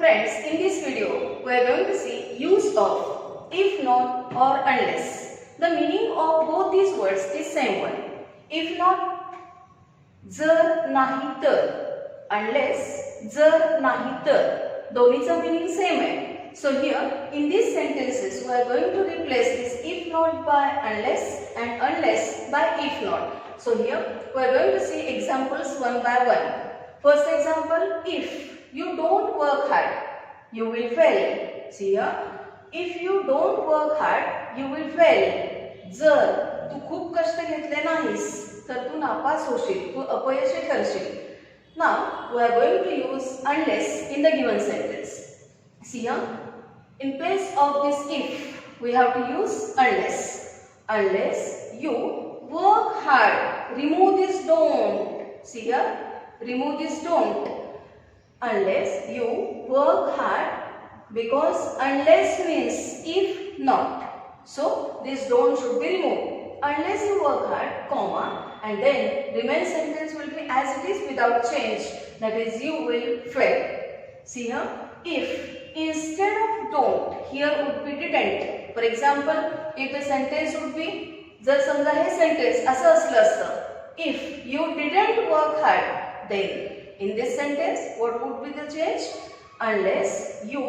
Friends, in this video, we are going to see use of if not or unless. The meaning of both these words is same one. If not, जर नाही तर, unless जर नाही तर, दोन्हीचा meaning same आहे. So here in these sentences we are going to replace this if not by unless and unless by if not. So here we are going to see examples one by one. First example, if you don't work hard, you will fail. See here, if you don't work hard, you will fail. जर तू खूप कष्ट घेतले नाहीस तर तू नापास होशील, तू अपयशी ठरशील. Now we are going to use unless in the given sentence. See here, in place of this if, we have to use unless. Unless you work hard, remove this don't. See here, remove this don't. Unless you work hard, because unless means if not. So this don't should be removed. Unless you work hard, comma, and then remain sentence will be as it is without change. That is, you will fail. See here, if instead of don't, here would be didn't. For example, if the sentence would be, जर समजा हे sentence असं असलं असतं, if you didn't work hard, then in this sentence, what would be the change? Unless you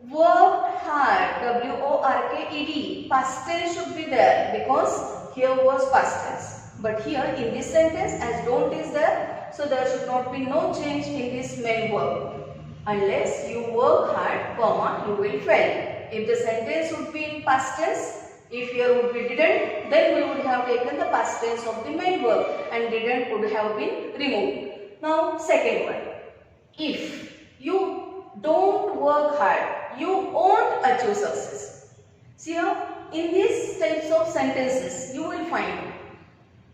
worked hard, W-O-R-K-E-D, past tense should be there because here was past tense. But here in this sentence, as don't is there, so there should not be no change in this main verb. Unless you work hard, comma, you will fail. If the sentence would be in past tense, if here would be didn't, then we would have taken the past tense of the main verb and didn't would have been removed. Now, second one. If you don't work hard, you won't achieve success. See here, in these types of sentences, you will find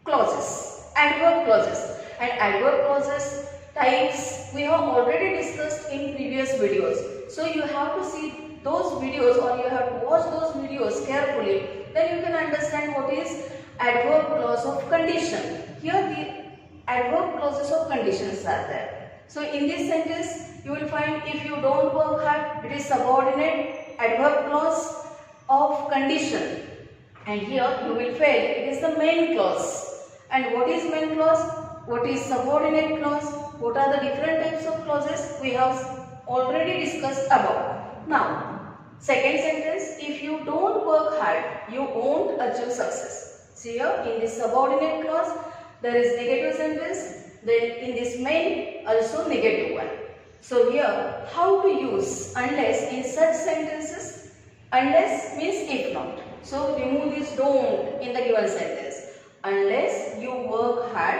clauses, adverb clauses. And adverb clauses types we have already discussed in previous videos. So you have to see those videos or you have to watch those videos carefully. Then you can understand what is adverb clause of condition. Here the adverb clauses of conditions are there. So in this sentence you will find if you don't work hard, it is subordinate adverb clause of condition. And here you will fail, it is the main clause. And what is main clause? What is subordinate clause? What are the different types of clauses? We have already discussed about. Now, second sentence, if you don't work hard, you won't achieve success. See here, in this subordinate clause, there is negative sentence. Then in this main, also negative one. So here, how to use unless in such sentences? Unless means if not. So remove this don't in the given sentence. Unless you work hard,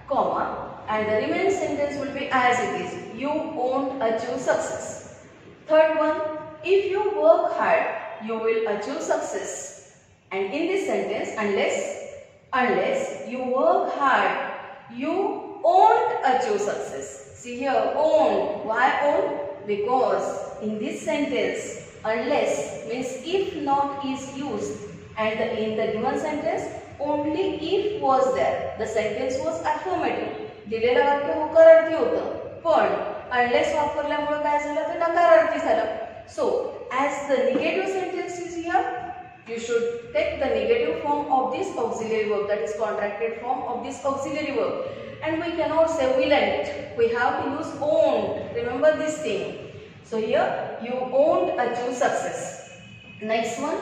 comma, and the remaining sentence will be as it is. You won't achieve success. Third one, if you work hard, you will achieve success. And in this sentence, unless you work hard, you won't achieve success. See here, won't. Why won't? Because in this sentence, unless means if not is used, and in the given sentence, only if was there. The sentence was affirmative. दिलेलं वाक्य होकारार्थी होतं, पण unless वापरल्यामुळे काय झालं तर नकारार्थी झालं. So as the negative sentence is here, you should take the negative form of this auxiliary verb, that is contracted form of this auxiliary verb. And we cannot say willn't, we have to use won't. Remember this thing. So here you won't achieve success. Next one,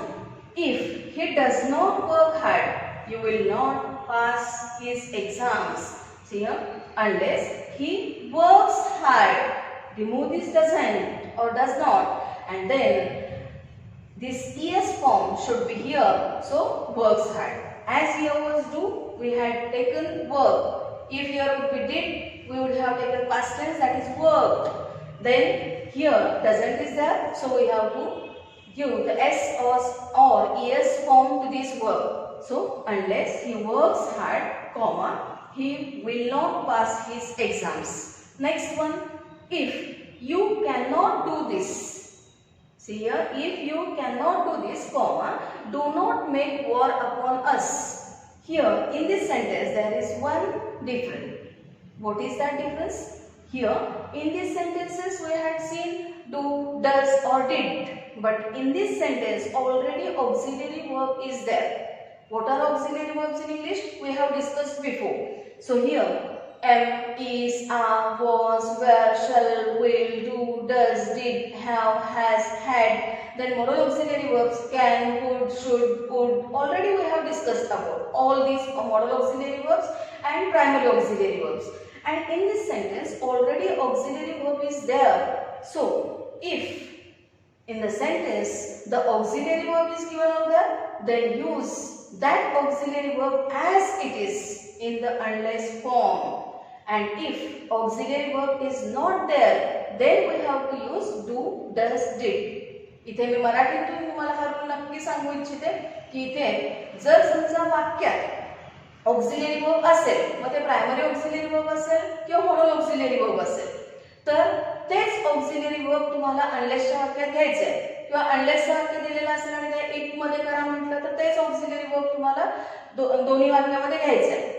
if he does not work hard, you will not pass his exams. See here, unless he works hard, remove this doesn't or does not, and then this es form should be here. So works hard. As here was do, we had taken work. If here would be did, we would have taken past tense, that is worked. Then here doesn't is there, so we have to give the s or es form to this verb. So unless he works hard, comma, he will not pass his exams. Next one, if you cannot do this. See here, if you cannot do this, comma, do not make war upon us. Here in this sentence there is one difference. What is that difference? Here in these sentences we had seen do, does or did, but in this sentence already auxiliary verb is there. What are auxiliary verbs in English? We have discussed before. So here am, is, are, was, were, shall, will, do, does, did, have, has, had. Then modal auxiliary verbs can, could, should, would. Already we have discussed about all these modal auxiliary verbs and primary auxiliary verbs. And in this sentence already auxiliary verb is there. So if in the sentence the auxiliary verb is given on there, then use that auxiliary verb as it is in the unless form. And if auxiliary verb is not there, then we have to use do, does, did. इथे मी मराठीतून तुम्हाला हा rule नक्की सांगू इच्छिते की इथे जर समजा वाक्यात ऑक्झिलरी वर्ब असेल, मग ते प्रायमरी ऑक्झिलरी वर्ब असेल किंवा मॉडल ऑक्झिलरी वर्ब असेल, तर तेच ऑक्झिलरी वर्ब तुम्हाला अनलेसच्या वाक्यात घ्यायचे आहे किंवा अनलेसचं वाक्य दिलेलं असेल आणि त्या इफ मध्ये करा म्हटलं तर तेच ऑक्झिलरी वर्ब तुम्हाला दोन्ही वाक्यामध्ये घ्यायचे आहे.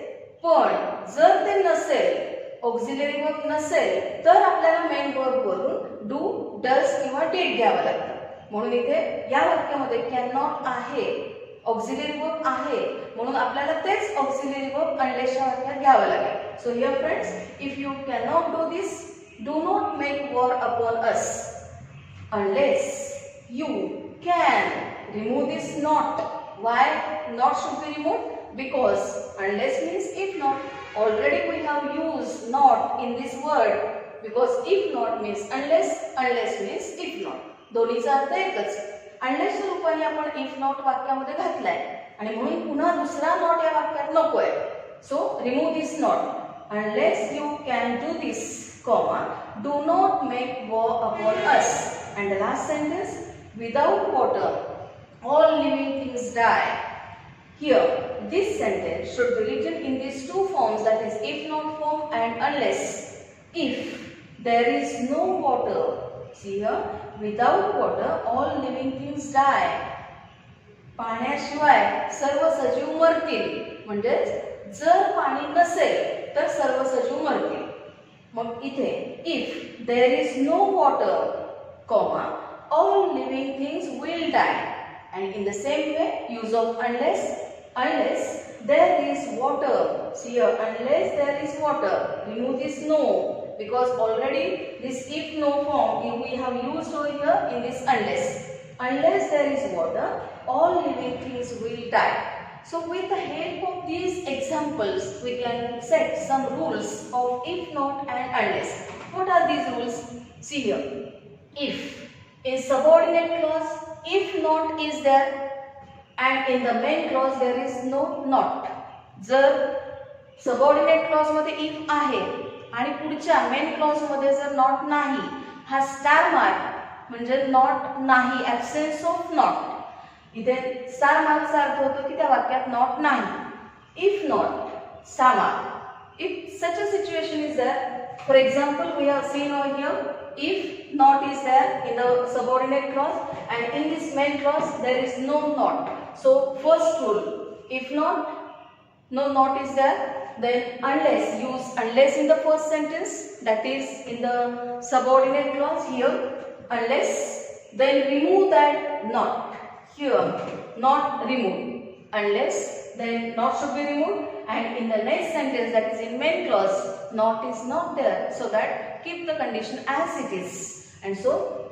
पण जर ते नसेल, ऑक्झिलरी वर्ब नसेल, तर आपल्याला मेन वर्ब वरून डू, डज किंवा डिड घ्यावं लागतं. म्हणून इथे या वाक्यामध्ये कॅन नॉट आहे, ऑक्झिलरी वर्ब आहे, म्हणून आपल्याला तेच ऑक्झिलरी वर्ब अनलेसच्या वाक्यात घ्यावं लागेल. So here friends, if you can not do this, do not make war upon us unless you can remove this not. Why not should be removed? Because unless means if not. Already we have used not in this word, because if not means unless, unless means if not. दोन्हीचा अर्थ एकच. unless च्या रूपाने आपण if not वाक्यामध्ये घातलाय आणि म्हणून पुन्हा दुसरा not या वाक्यात नकोय. So remove this not. Unless you can do this, comma, do not make war upon us. And the last sentence, without water all living things die. Here this sentence should be written in these two forms, that is if not form and unless. If there is no water, see here, without water all living things die. पाण्याशिवाय सर्व सजीव मरतील. म्हणजेच जर पाणी नसेल तर सर्व सजीव मरतील. मग इथे if there is no water, comma, all living things will die. And in the same way, use of unless. Unless there is water. See here, unless there is water. Remove this no, because already this if no form we have used over here in this unless. Unless there is water, all living things will die. So with the help of these examples, we can set some rules of if not and unless. What are these rules? See here. If in subordinate clause, if not is there, and in the main clause there is no not. जर subordinate clause मध्ये if आहे आणि पुढच्या main clause मध्ये जर not नाही, हा star mark म्हणजे नॉट नाही, ॲब्सेन्स ऑफ नॉट. इथे स्टार मार्कचा अर्थ होतो की त्या वाक्यात नॉट नाही. If not, star mark. If such a situation is there, for example, we have seen over here, if not is there in the subordinate clause and in this main clause there is no not. So first rule, if not, no not is there, then unless, use unless in the first sentence, that is in the subordinate clause here, unless, then remove that not. Here, not remove. Unless, then not should be removed, and in the next sentence, that is in main clause, not is not there, so that keep the condition as it is. And so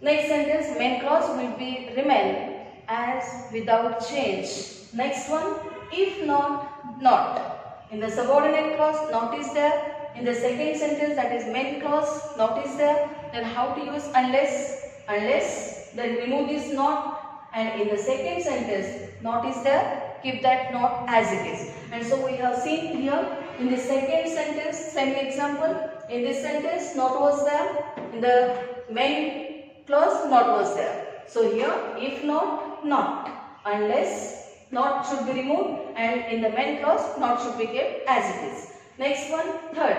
next sentence, main clause will be remain as without change. Next one, if not, not. In the subordinate clause, not is there. In the second sentence, that is main clause, not is there. Then how to use unless? Unless, then remove this not. And in the second sentence, not is there, keep that not as it is. And so we have seen here in the second sentence, same example. In this sentence, not was there. In the main clause, not was there. So here, if not, not. Unless, not should be removed. And in the main clause, not should be kept as it is. Next one, third.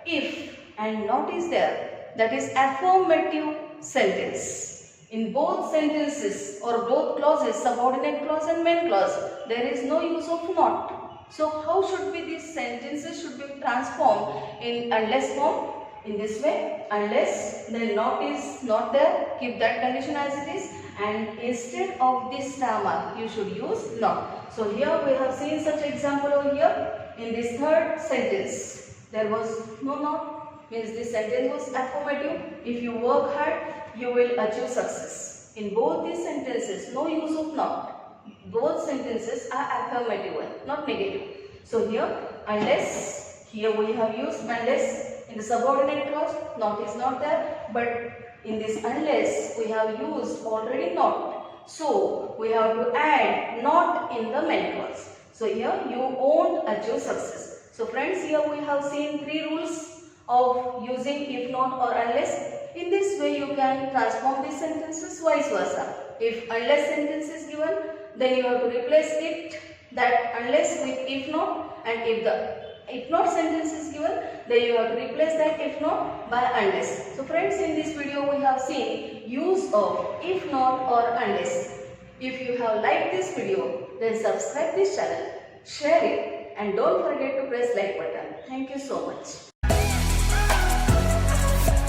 If and not is there, that is affirmative sentence. In both sentences or both clauses, subordinate clause and main clause, there is no use of not. So how should be these sentences should be transformed in unless form? in this way, unless then not is not there, keep that condition as it is, and instead of this star mark you should use not. So here we have seen such example over here. In this third sentence there was no not, means this sentence was affirmative. If you work hard you will achieve success. In both these sentences no use of not. Both sentences are affirmative one, not negative. So here unless, here we have used unless. In the subordinate clause not is not there, but in this unless we have used already not. So we have to add not in the main clause. So here you won't achieve success. So friends, here we have seen 3 rules of using if not or unless. In this way you can transform these sentences vice versa. If unless sentence is given, then you have to replace it, that unless, with if not, and if the if not sentence is given, then you have to replace that if not by unless. So friends, in this video we have seen use of if not or unless. If you have liked this video, then subscribe this channel, share it, and don't forget to press like button. Thank you so much.